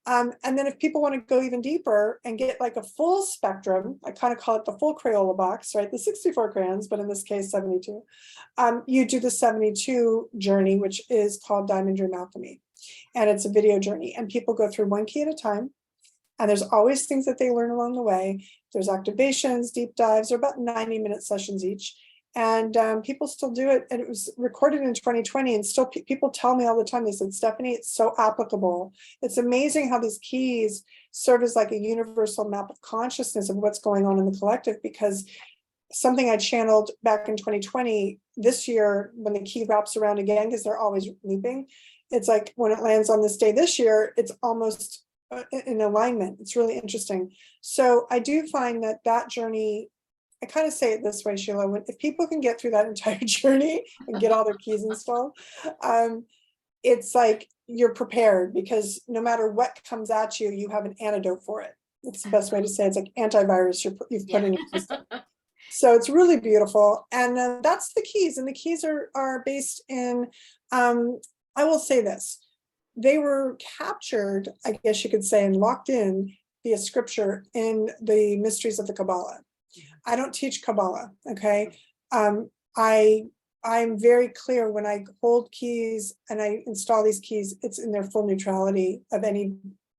And then if people want to go even deeper and get like a full spectrum, I kind of call it the full Crayola box, right? The 64 crayons, but in this case, 72. You do the 72 journey, which is called Diamond Dream Alchemy. And it's a video journey, and people go through one key at a time. And there's always things that they learn along the way. There's activations, deep dives, they're about 90-minute sessions each. And people still do it. And it was recorded in 2020, and still people tell me all the time, they said, Stephanie, it's so applicable. It's amazing how these keys serve as like a universal map of consciousness of what's going on in the collective, because something I channeled back in 2020, this year, when the key wraps around again, because they're always looping, it's like when it lands on this day this year, it's almost in alignment. It's really interesting. So I do find that journey, I kind of say it this way, Sheila, if people can get through that entire journey and get all their keys installed, it's like you're prepared, because no matter what comes at you, you have an antidote for it. It's the best way to say it. It's like antivirus you've put in your system. So it's really beautiful. And that's the keys. And the keys are based in, I will say this, they were captured, I guess you could say, and locked in via scripture in the mysteries of the Kabbalah. I don't teach Kabbalah, okay? I'm very clear when I hold keys and I install these keys, it's in their full neutrality of any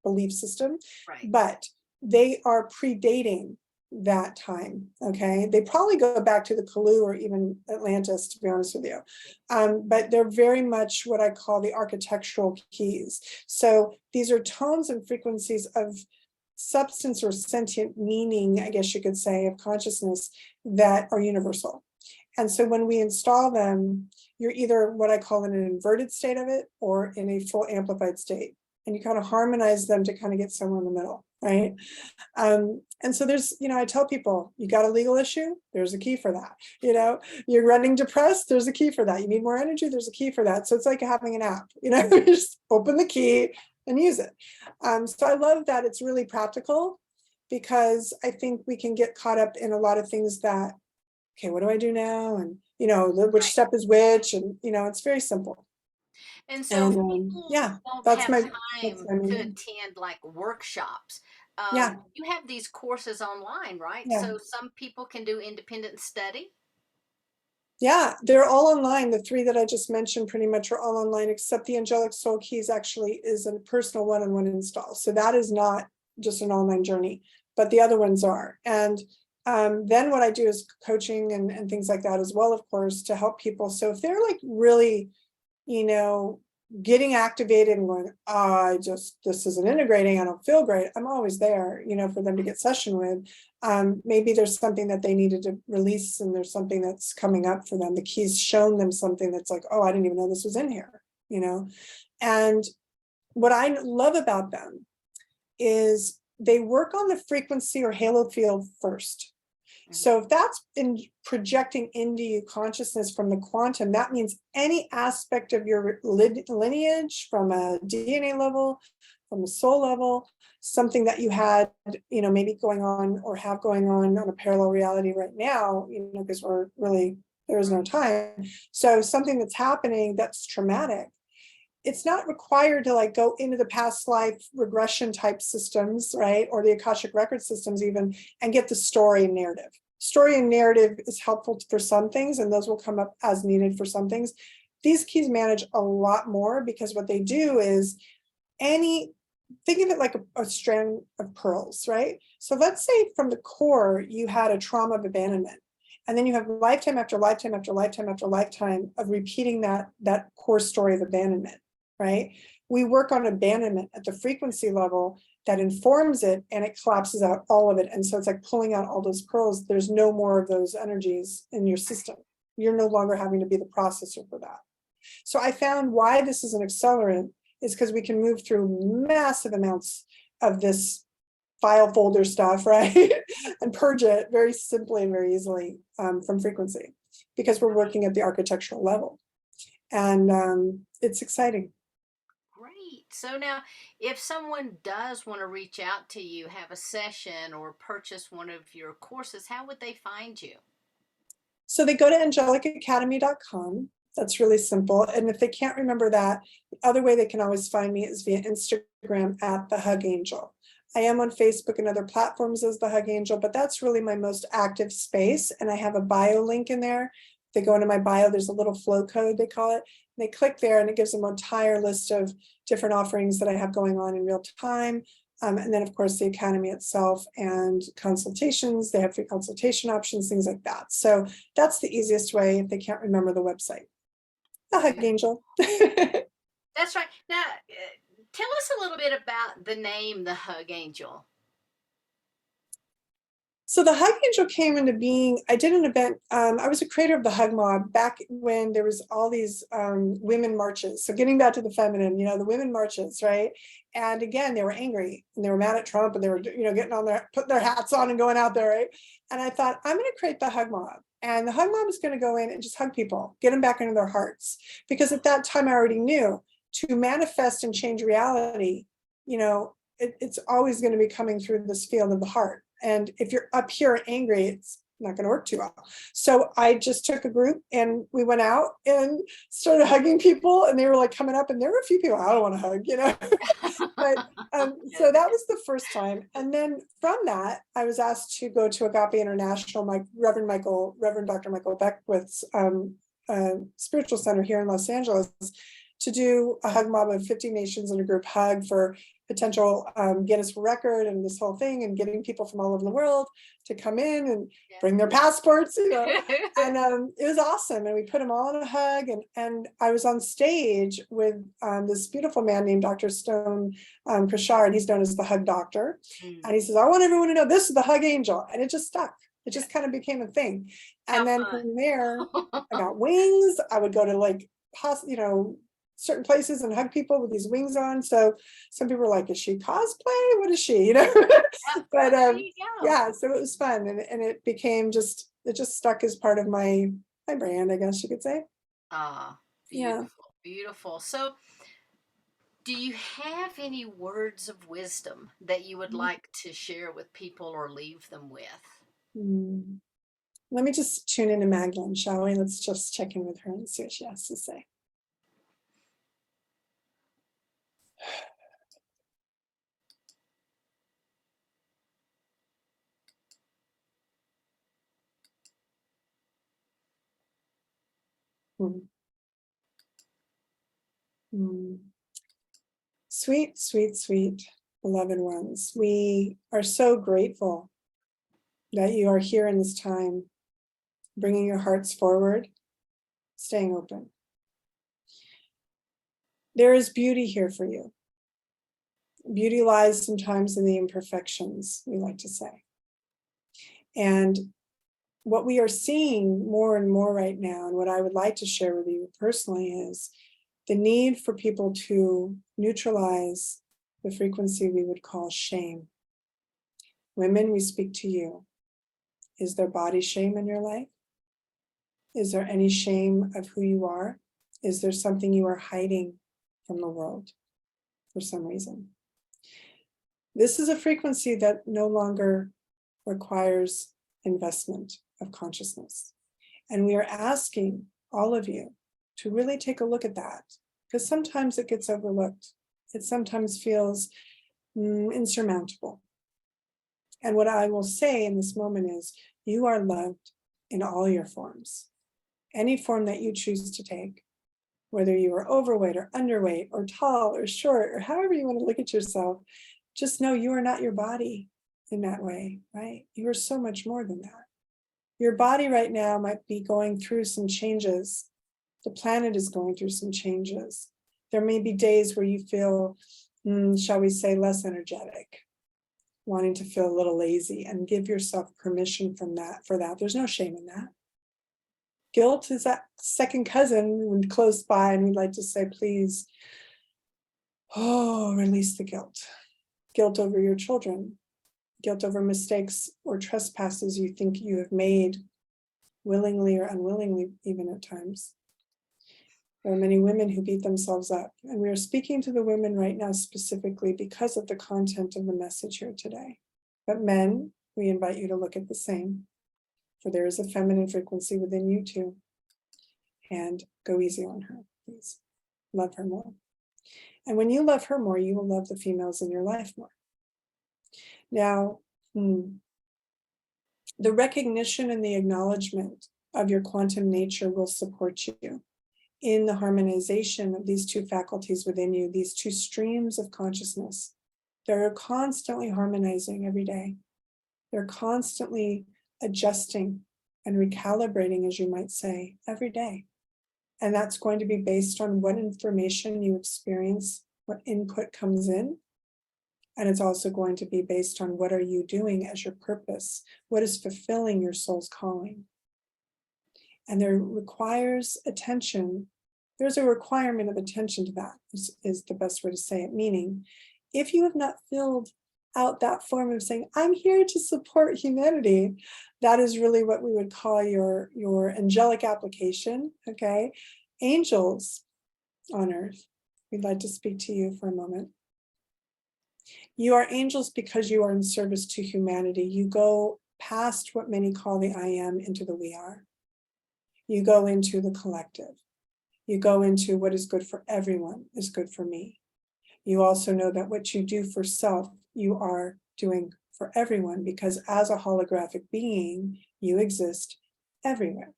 belief system, Right. but they are predating that time, okay? They probably go back to the Kalu or even Atlantis, to be honest with you. But they're very much what I call the architectural keys. So these are tones and frequencies of substance or sentient meaning, I guess you could say, of consciousness that are universal. And so when we install them, you're either what I call in an inverted state of it or in a full amplified state. And you kind of harmonize them to kind of get somewhere in the middle, right? And so there's, I tell people, you got a legal issue, there's a key for that. You're running depressed, there's a key for that. You need more energy, there's a key for that. So it's like having an app, you just open the key and use it. So I love that it's really practical, because I think we can get caught up in a lot of things that, okay, what do I do now? And, which step is which, and, it's very simple. And so if And people yeah, don't that's have my, that's time what I to mean. attend like workshops, Yeah, you have these courses online, right? yeah. So some people can do independent study. Yeah, they're all online. The 3 that I just mentioned pretty much are all online, except the Angelic Soul Keys actually is a personal one-on-one install. So that is not just an online journey, but the other ones are. And then what I do is coaching and things like that as well, of course, to help people. So if they're like really, getting activated and going, this isn't integrating, I don't feel great, I'm always there, for them to get session with. Maybe there's something that they needed to release, and there's something that's coming up for them. The key's shown them something that's like, oh, I didn't even know this was in here, And what I love about them is they work on the frequency or halo field first. So if that's in projecting into you consciousness from the quantum, that means any aspect of your lineage from a DNA level, from a soul level, something that you had, maybe going on or have going on a parallel reality right now, because there is no time. So something that's happening that's traumatic, it's not required to like go into the past life regression type systems, right? Or the Akashic record systems even, and get the story and narrative. Story and narrative is helpful for some things, and those will come up as needed for some things. These keys manage a lot more, because what they do is think of it like a strand of pearls, right? So let's say from the core, you had a trauma of abandonment. And then you have lifetime after lifetime after lifetime after lifetime of repeating that core story of abandonment, right? We work on abandonment at the frequency level that informs it, and it collapses out all of it. And so it's like pulling out all those pearls. There's no more of those energies in your system. You're no longer having to be the processor for that. So I found why this is an accelerant is because we can move through massive amounts of this file folder stuff, right? And purge it very simply and very easily from frequency, because we're working at the architectural level. And it's exciting. Great. So now, if someone does want to reach out to you, have a session, or purchase one of your courses, how would they find you? So they go to angelicacademy.com. That's really simple. And if they can't remember that, the other way they can always find me is via Instagram at the Hug Angel. I am on Facebook and other platforms as the Hug Angel, but that's really my most active space. And I have a bio link in there. If they go into my bio, there's a little flow code, they call it. They click there and it gives them an entire list of different offerings that I have going on in real time. And then, of course, the Academy itself and consultations. They have free consultation options, things like that. So that's the easiest way if they can't remember the website. The Hug Angel. That's right. Now, tell us a little bit about the name, the Hug Angel. So the Hug Angel came into being. I did an event. I was a creator of the Hug Mob back when there was all these women marches. So getting back to the feminine, the women marches, right? And again, they were angry and they were mad at Trump, and they were, getting on putting their hats on and going out there, right? And I thought, I'm going to create the Hug Mob. And the Hug Mob is going to go in and just hug people, get them back into their hearts. Because at that time, I already knew to manifest and change reality, it's always going to be coming through this field of the heart. And if you're up here angry, it's not going to work too well. So I just took a group and we went out and started hugging people, and they were like coming up, and there were a few people I don't want to hug, But so that was the first time. And then from that, I was asked to go to Agape International, Reverend Dr. Michael Beckwith's spiritual center here in Los Angeles, to do a hug mob of 50 nations in a group hug for potential Guinness record and this whole thing, and getting people from all over the world to come in and bring their passports, and it was awesome. And we put them all in a hug, and I was on stage with this beautiful man named Dr. Stone Prashar, he's known as the Hug Doctor. And he says, I want everyone to know this is the Hug Angel. And it just stuck. It just kind of became a thing. And then from there, I got wings. I would go to certain places and hug people with these wings on. So some people were like, is she cosplay? What is she? But yeah, so it was fun. And it became it just stuck as part of my brand, I guess you could say. Beautiful, beautiful. So do you have any words of wisdom that you would like to share with people or leave them with? Let me just tune into Magdalene, shall we? Let's just check in with her and see what she has to say. Sweet, sweet, sweet, beloved ones. We are so grateful that you are here in this time, bringing your hearts forward, staying open. There is beauty here for you. Beauty lies sometimes in the imperfections, we like to say. And what we are seeing more and more right now, and what I would like to share with you personally, is the need for people to neutralize the frequency we would call shame. Women, we speak to you. Is there body shame in your life? Is there any shame of who you are? Is there something you are hiding from the world for some reason? This is a frequency that no longer requires investment of consciousness. And we are asking all of you to really take a look at that, because sometimes it gets overlooked. It sometimes feels insurmountable. And what I will say in this moment is, you are loved in all your forms. Any form that you choose to take, whether you are overweight or underweight or tall or short, or however you want to look at yourself, just know you are not your body in that way, right? You are so much more than that. Your body right now might be going through some changes. The planet is going through some changes. There may be days where you feel, shall we say, less energetic, wanting to feel a little lazy, and give yourself permission for that. There's no shame in that. Guilt is that second cousin close by, and we'd like to say, please, release the guilt. Guilt over your children, guilt over mistakes or trespasses you think you have made, willingly or unwillingly, even at times. There are many women who beat themselves up, and we are speaking to the women right now specifically because of the content of the message here today. But men, we invite you to look at the same, for there is a feminine frequency within you too. And go easy on her, please. Love her more. And when you love her more, you will love the females in your life more. Now, the recognition and the acknowledgement of your quantum nature will support you in the harmonization of these two faculties within you, these two streams of consciousness. They're constantly harmonizing every day. They're constantly adjusting and recalibrating, as you might say, every day. And that's going to be based on what information you experience, what input comes in. And it's also going to be based on what are you doing as your purpose, what is fulfilling your soul's calling. And there requires attention. There's a requirement of attention to that, is the best way to say it. Meaning, if you have not filled out that form of saying, I'm here to support humanity, that is really what we would call your angelic application, okay? Angels on earth, we'd like to speak to you for a moment. You are angels because you are in service to humanity. You go past what many call the I am into the we are. You go into the collective. You go into what is good for everyone is good for me. You also know that what you do for self, you are doing for everyone, because as a holographic being, you exist everywhere.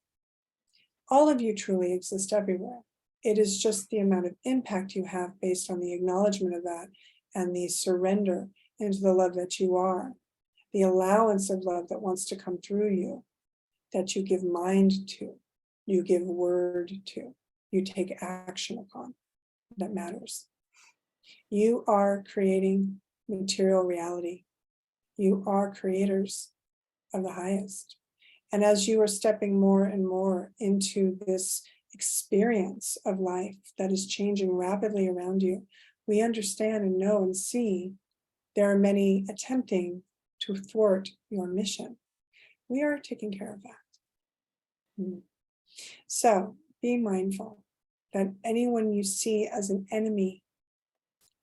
All of you truly exist everywhere. It is just the amount of impact you have based on the acknowledgement of that and the surrender into the love that you are, the allowance of love that wants to come through you, that you give mind to, you give word to, you take action upon, that matters. You are creating material reality. You are creators of the highest. And as you are stepping more and more into this experience of life that is changing rapidly around you, we understand and know and see there are many attempting to thwart your mission. We are taking care of that. So be mindful that anyone you see as an enemy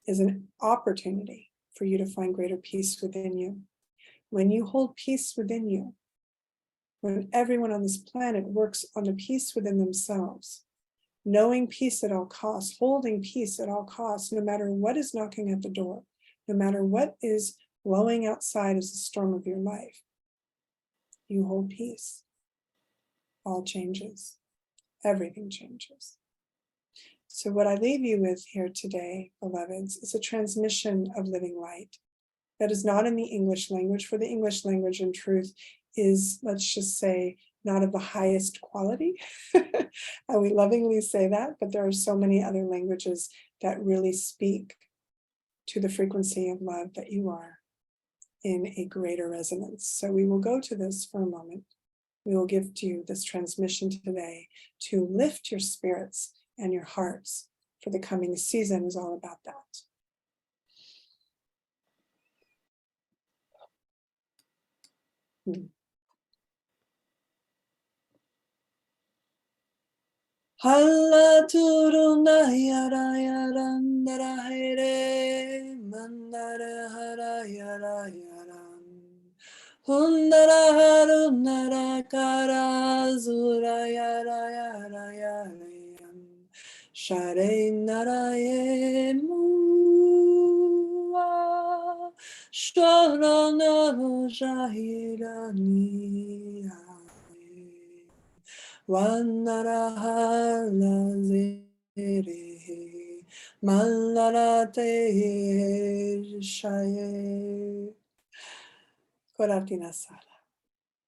is an opportunity for you to find greater peace within you. When you hold peace within you, when everyone on this planet works on the peace within themselves, knowing peace at all costs, holding peace at all costs, no matter what is knocking at the door, no matter what is blowing outside as the storm of your life, you hold peace. All changes. Everything changes. So what I leave you with here today, beloveds, is a transmission of living light that is not in the English language, for the English language in truth is, let's just say, not of the highest quality. And we lovingly say that, but there are so many other languages that really speak to the frequency of love that you are in a greater resonance. So we will go to this for a moment. We will give to you this transmission today to lift your spirits and your hearts, for the coming season is all about that. Mm. Halla turuna yara yara ndara here mandara hara yara yara hundara harunara kara zura yara yara yara yam share nara ye mua shara nara jahira ni Vanarahala zere malarate shaye koratina sala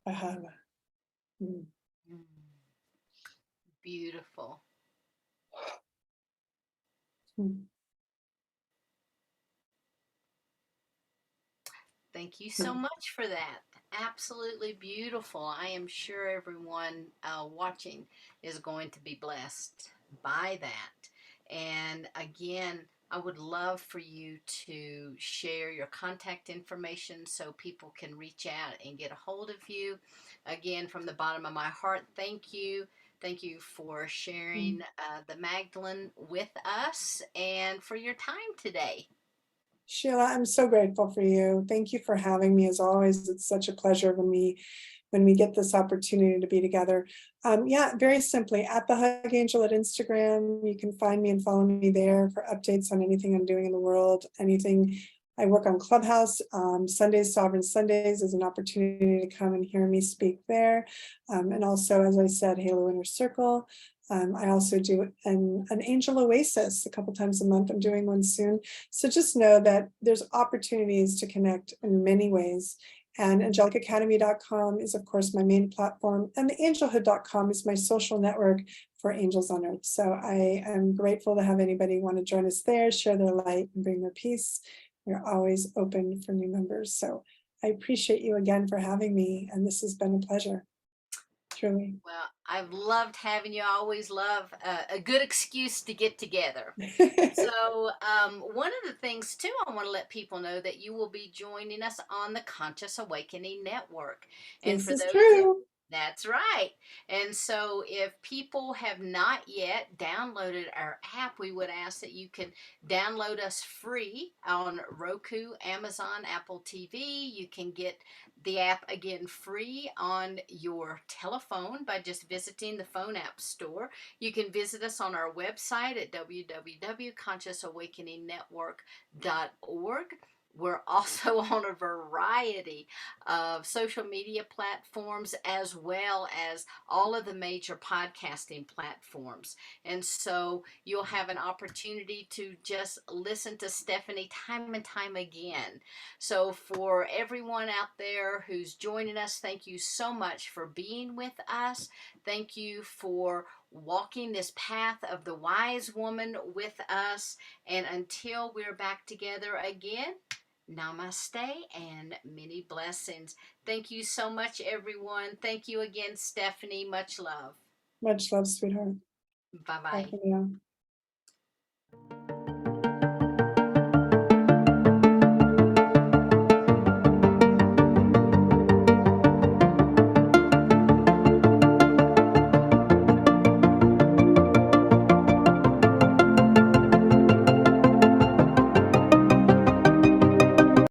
ahala. Mm. Mm, beautiful. Mm. Thank you so Mm. much for that. Absolutely beautiful. I am sure everyone watching is going to be blessed by that. And again, I would love for you to share your contact information so people can reach out and get a hold of you. Again, from the bottom of my heart, thank you. Thank you for Mm. sharing the Magdalene with us and for your time today. Sheila, I'm so grateful for you. Thank you for having me. As always, it's such a pleasure when we get this opportunity to be together. Yeah, very simply, at the Hug Angel at Instagram, you can find me and follow me there for updates on anything I'm doing in the world, anything. I work on Clubhouse. Sundays, Sovereign Sundays is an opportunity to come and hear me speak there. And also, as I said, Halo Inner Circle. I also do an Angel Oasis a couple times a month. I'm doing one soon. So just know that there's opportunities to connect in many ways. And angelicacademy.com is, of course, my main platform. And the angelhood.com is my social network for angels on earth. So I am grateful to have anybody want to join us there, share their light, and bring their peace. We're always open for new members. So I appreciate you again for having me. And this has been a pleasure, truly. Well, I've loved having you. I always love a good excuse to get together. So, one of the things too, I want to let people know that you will be joining us on the Conscious Awakening Network. And This for is those of true. that's right. And so, if people have not yet downloaded our app, we would ask that you can download us free on Roku, Amazon, Apple TV. You can get the app again free on your telephone by just visiting the phone app store. You can visit us on our website at www.consciousawakeningnetwork.org. We're also on a variety of social media platforms as well as all of the major podcasting platforms. And so you'll have an opportunity to just listen to Stephanie time and time again. So, for everyone out there who's joining us, thank you so much for being with us. Thank you for walking this path of the wise woman with us. And until we're back together again, namaste and many blessings. Thank you so much, everyone. Thank you again, Stephanie. Much love. Much love, sweetheart. Bye Bye bye. for now.